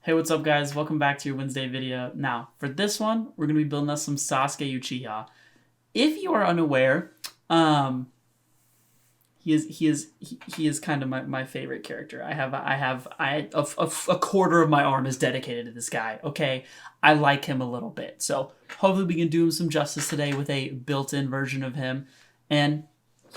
Hey, what's up guys? Welcome back to your Wednesday video. Now, for this one, we're going to be building us some Sasuke Uchiha. If you are unaware, he is kind of my favorite character. A quarter of my arm is dedicated to this guy. Okay, I like him a little bit. So hopefully we can do him some justice today with a built-in version of him. And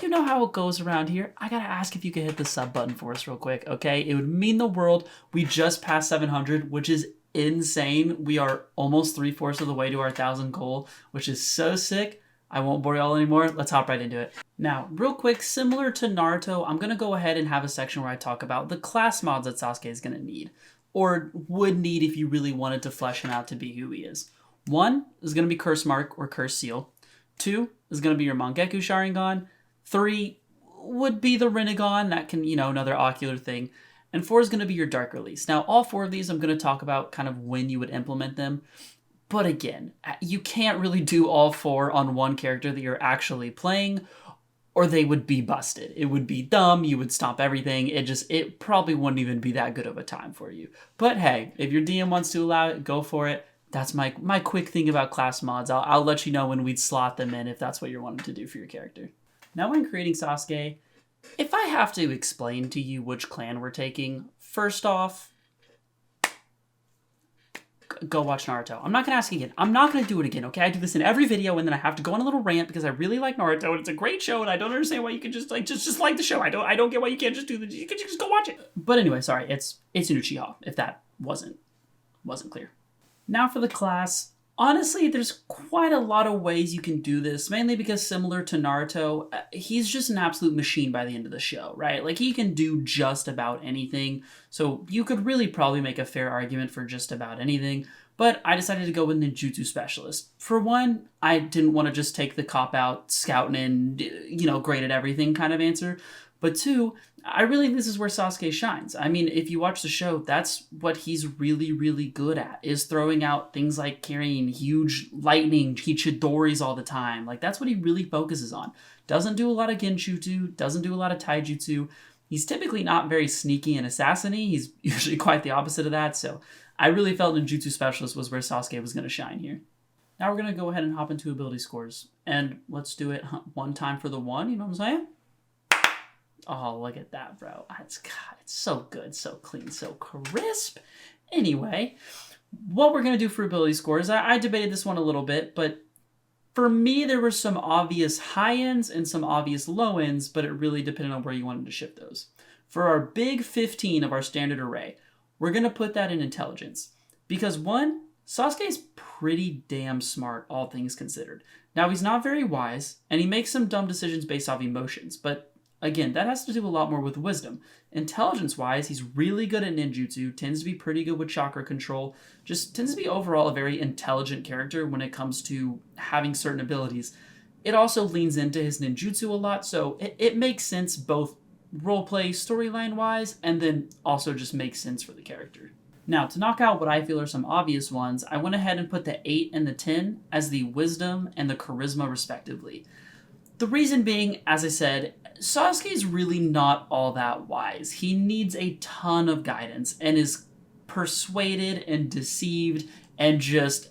you know how it goes around here. I gotta ask if you could hit the sub button for us real quick, okay? It would mean the world. We just passed 700, which is insane. We are almost 3/4 of the way to our 1,000 goal, which is so sick. I won't bore y'all anymore. Let's hop right into it. Now, real quick, similar to Naruto, I'm gonna go ahead and have a section where I talk about the class mods that Sasuke is gonna need, or would need if you really wanted to flesh him out to be who he is. 1 is gonna be Curse Mark or Curse Seal. 2 is gonna be your Mangekyou Sharingan. 3 would be the Rinnegan, that can, another ocular thing. And 4 is going to be your Dark Release. Now, all 4 of these I'm going to talk about kind of when you would implement them. But again, you can't really do all 4 on one character that you're actually playing, or they would be busted. It would be dumb, you would stop everything, it probably wouldn't even be that good of a time for you. But hey, if your DM wants to allow it, go for it. That's my quick thing about class mods. I'll let you know when we'd slot them in if that's what you're wanting to do for your character. Now when creating Sasuke, if I have to explain to you which clan we're taking, first off, go watch Naruto. I'm not going to ask again. I'm not going to do it again, okay? I do this in every video and then I have to go on a little rant because I really like Naruto and it's a great show and I don't understand why you can just like the show. I don't get why you can't just you can just go watch it. But anyway, sorry, it's an Uchiha, if that wasn't clear. Now for the class. Honestly, there's quite a lot of ways you can do this, mainly because similar to Naruto, he's just an absolute machine by the end of the show, right? Like, he can do just about anything, so you could really probably make a fair argument for just about anything, but I decided to go with Ninjutsu Specialist. For one, I didn't want to just take the cop-out, scouting and, great at everything kind of answer, but 2, I really think this is where Sasuke shines. I mean, if you watch the show, that's what he's really, really good at, is throwing out things like carrying huge lightning Hichidoris all the time. Like, that's what he really focuses on. Doesn't do a lot of Genjutsu, doesn't do a lot of Taijutsu. He's typically not very sneaky and assassin-y. He's usually quite the opposite of that, so I really felt Ninjutsu Specialist was where Sasuke was going to shine here. Now we're going to go ahead and hop into ability scores, and let's do it one time for the one, you know what I'm saying? Oh, look at that, bro. It's so good, so clean, so crisp. Anyway, what we're going to do for ability scores, I debated this one a little bit, but for me, there were some obvious high ends and some obvious low ends, but it really depended on where you wanted to shift those. For our big 15 of our standard array, we're going to put that in intelligence. Because 1, Sasuke's pretty damn smart, all things considered. Now, he's not very wise, and he makes some dumb decisions based off emotions, but again, that has to do a lot more with wisdom. Intelligence-wise, he's really good at ninjutsu, tends to be pretty good with chakra control, just tends to be overall a very intelligent character when it comes to having certain abilities. It also leans into his ninjutsu a lot, so it makes sense both roleplay, storyline-wise, and then also just makes sense for the character. Now, to knock out what I feel are some obvious ones, I went ahead and put the 8 and the 10 as the wisdom and the charisma respectively. The reason being, as I said, Sasuke is really not all that wise. He needs a ton of guidance and is persuaded and deceived and just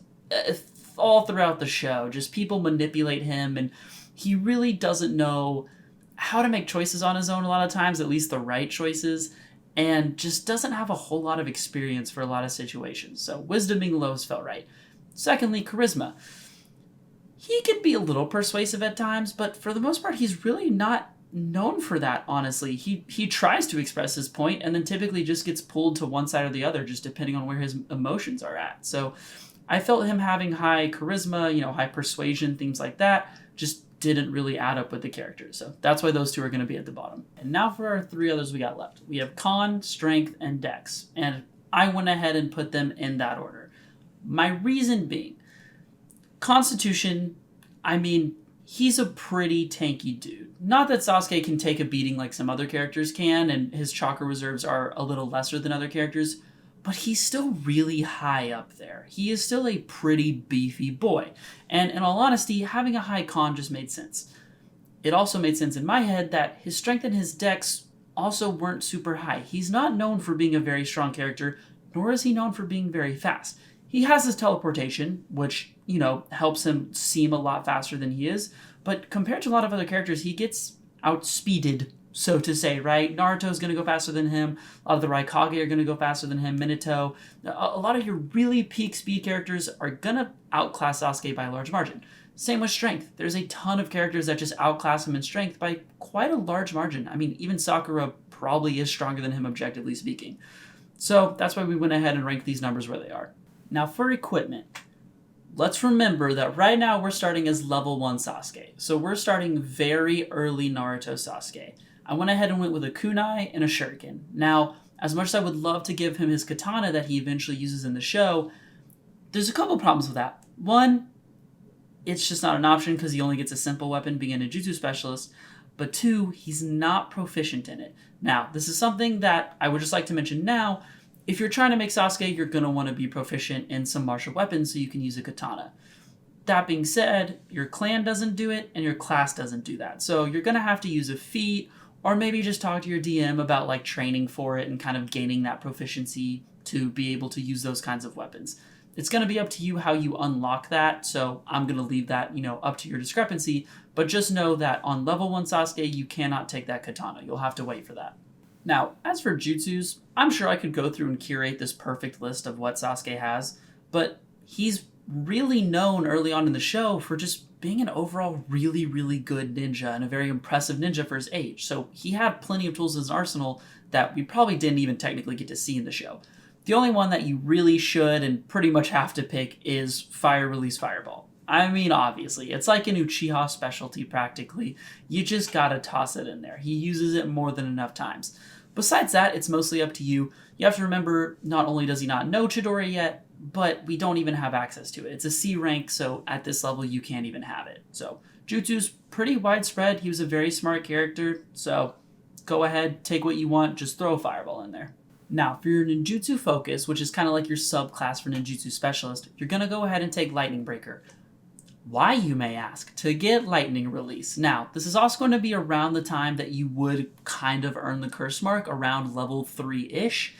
all throughout the show. Just people manipulate him and he really doesn't know how to make choices on his own a lot of times, at least the right choices, and just doesn't have a whole lot of experience for a lot of situations. So wisdom being lowest felt right. Secondly, charisma. He can be a little persuasive at times, but for the most part, he's really not known for that, honestly. He tries to express his point and then typically just gets pulled to one side or the other, just depending on where his emotions are at. So I felt him having high charisma, high persuasion, things like that, just didn't really add up with the character. So that's why those 2 are going to be at the bottom. And now for our 3 others we got left. We have Con, Strength, and Dex. And I went ahead and put them in that order. My reason being, Constitution, I mean, he's a pretty tanky dude. Not that Sasuke can take a beating like some other characters can, and his chakra reserves are a little lesser than other characters, but he's still really high up there. He is still a pretty beefy boy. And in all honesty, having a high con just made sense. It also made sense in my head that his strength and his dex also weren't super high. He's not known for being a very strong character, nor is he known for being very fast. He has his teleportation, which, helps him seem a lot faster than he is, but compared to a lot of other characters, he gets outspeeded, so to say, right? Naruto's going to go faster than him. A lot of the Raikage are going to go faster than him. Minato. A lot of your really peak speed characters are going to outclass Sasuke by a large margin. Same with strength. There's a ton of characters that just outclass him in strength by quite a large margin. I mean, even Sakura probably is stronger than him, objectively speaking. So that's why we went ahead and ranked these numbers where they are. Now for equipment. Let's remember that right now we're starting as level 1 Sasuke. So we're starting very early Naruto Sasuke. I went ahead and went with a kunai and a shuriken. Now, as much as I would love to give him his katana that he eventually uses in the show, there's a couple problems with that. One, it's just not an option because he only gets a simple weapon being a Ninjutsu Specialist. But two, he's not proficient in it. Now, this is something that I would just like to mention now. If you're trying to make Sasuke, you're going to want to be proficient in some martial weapons so you can use a katana. That being said, your clan doesn't do it and your class doesn't do that. So you're going to have to use a feat or maybe just talk to your DM about like training for it and kind of gaining that proficiency to be able to use those kinds of weapons. It's going to be up to you how you unlock that, so I'm going to leave that, up to your discrepancy, but just know that on level 1 Sasuke, you cannot take that katana. You'll have to wait for that. Now, as for jutsus, I'm sure I could go through and curate this perfect list of what Sasuke has, but he's really known early on in the show for just being an overall really, really good ninja and a very impressive ninja for his age. So he had plenty of tools in his arsenal that we probably didn't even technically get to see in the show. The only one that you really should and pretty much have to pick is Fire Release Fireball. I mean, obviously, it's like an Uchiha specialty practically. You just gotta toss it in there. He uses it more than enough times. Besides that, it's mostly up to you. You have to remember, not only does he not know Chidori yet, but we don't even have access to it. It's a C rank, so at this level you can't even have it. So, Jutsu's pretty widespread. He was a very smart character, so go ahead, take what you want, just throw a Fireball in there. Now, for your Ninjutsu Focus, which is kind of like your subclass for Ninjutsu Specialist, you're going to go ahead and take Lightning Breaker. Why, you may ask? To get Lightning Release. Now, this is also going to be around the time that you would kind of earn the curse mark, around level 3-ish.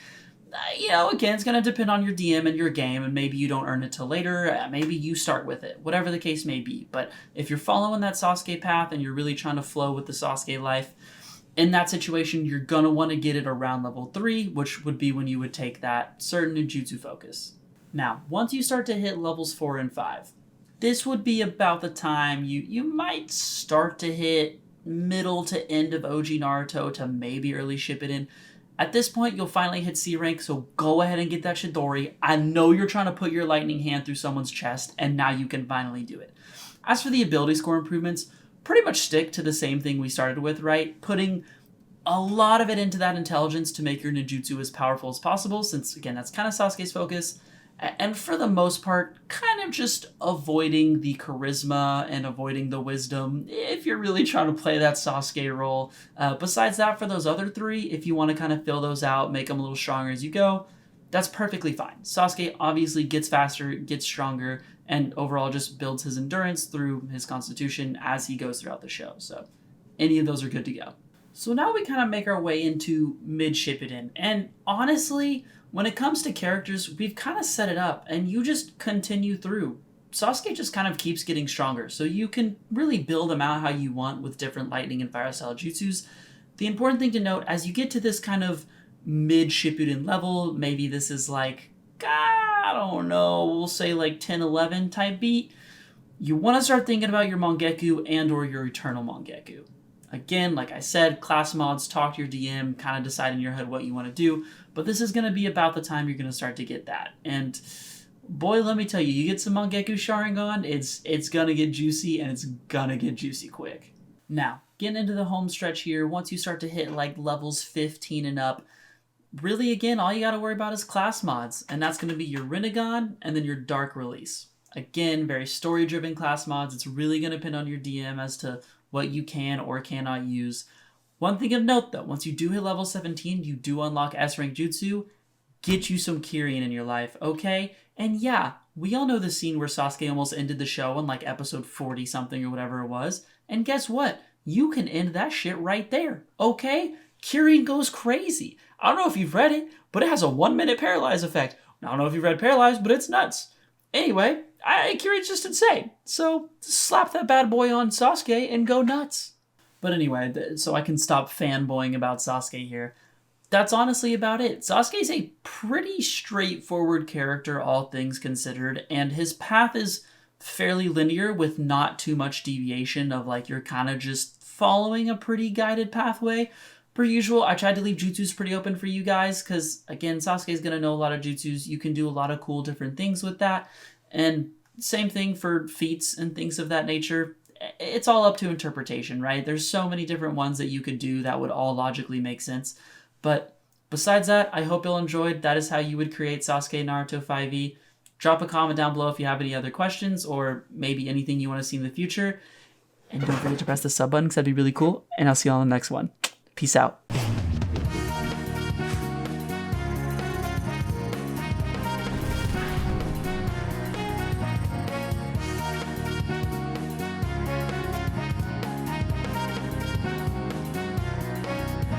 Again, it's going to depend on your DM and your game, and maybe you don't earn it till later, maybe you start with it, whatever the case may be. But if you're following that Sasuke path and you're really trying to flow with the Sasuke life, in that situation, you're going to want to get it around level 3, which would be when you would take that certain Ninjutsu Focus. Now, once you start to hit levels 4 and 5, this would be about the time you might start to hit middle to end of OG Naruto to maybe early Shippuden. At this point, you'll finally hit C rank, so go ahead and get that Chidori. I know you're trying to put your lightning hand through someone's chest, and now you can finally do it. As for the ability score improvements, pretty much stick to the same thing we started with, right? Putting a lot of it into that intelligence to make your ninjutsu as powerful as possible, since, again, that's kind of Sasuke's focus. And for the most part, kind of just avoiding the charisma and avoiding the wisdom if you're really trying to play that Sasuke role. Besides that, for those other 3, if you want to kind of fill those out, make them a little stronger as you go, that's perfectly fine. Sasuke obviously gets faster, gets stronger, and overall just builds his endurance through his constitution as he goes throughout the show. So any of those are good to go. So now we kind of make our way into Mid-Shippuden. And honestly, when it comes to characters, we've kind of set it up, and you just continue through. Sasuke just kind of keeps getting stronger, so you can really build him out how you want with different lightning and fire style jutsus. The important thing to note, as you get to this kind of mid-Shippuden level, maybe this is like, I don't know, we'll say like 10-11 type beat, you want to start thinking about your Mangekyou and or your Eternal Mangekyou. Again, like I said, class mods, talk to your DM, kind of decide in your head what you want to do, but this is going to be about the time you're going to start to get that. And boy, let me tell you, you get some Mangekyou Sharingan, it's going to get juicy, and it's going to get juicy quick. Now, getting into the home stretch here, once you start to hit like levels 15 and up, really, again, all you got to worry about is class mods, and that's going to be your Rinnegan and then your Dark Release. Again, very story-driven class mods. It's really going to depend on your DM as to what you can or cannot use. One thing of note, though, once you do hit level 17, you do unlock S-Rank Jutsu. Get you some Kirin in your life, okay? And yeah, we all know the scene where Sasuke almost ended the show on like episode 40-something or whatever it was. And guess what? You can end that shit right there, okay? Kirin goes crazy. I don't know if you've read it, but it has a 1-minute paralyze effect. I don't know if you've read Paralyze, but it's nuts. Anyway, Kiri's just insane. So slap that bad boy on Sasuke and go nuts. But anyway, so I can stop fanboying about Sasuke here. That's honestly about it. Sasuke's a pretty straightforward character, all things considered, and his path is fairly linear with not too much deviation of like you're kind of just following a pretty guided pathway. Per usual, I tried to leave Jutsus pretty open for you guys because, again, Sasuke's going to know a lot of Jutsus. You can do a lot of cool different things with that. And same thing for feats and things of that nature. It's all up to interpretation, right? There's so many different ones that you could do that would all logically make sense. But besides that, I hope you'll enjoyed. That is how you would create Sasuke Naruto 5e. Drop a comment down below if you have any other questions or maybe anything you want to see in the future. And don't forget to press the sub button because that'd be really cool. And I'll see you on the next one. Peace out.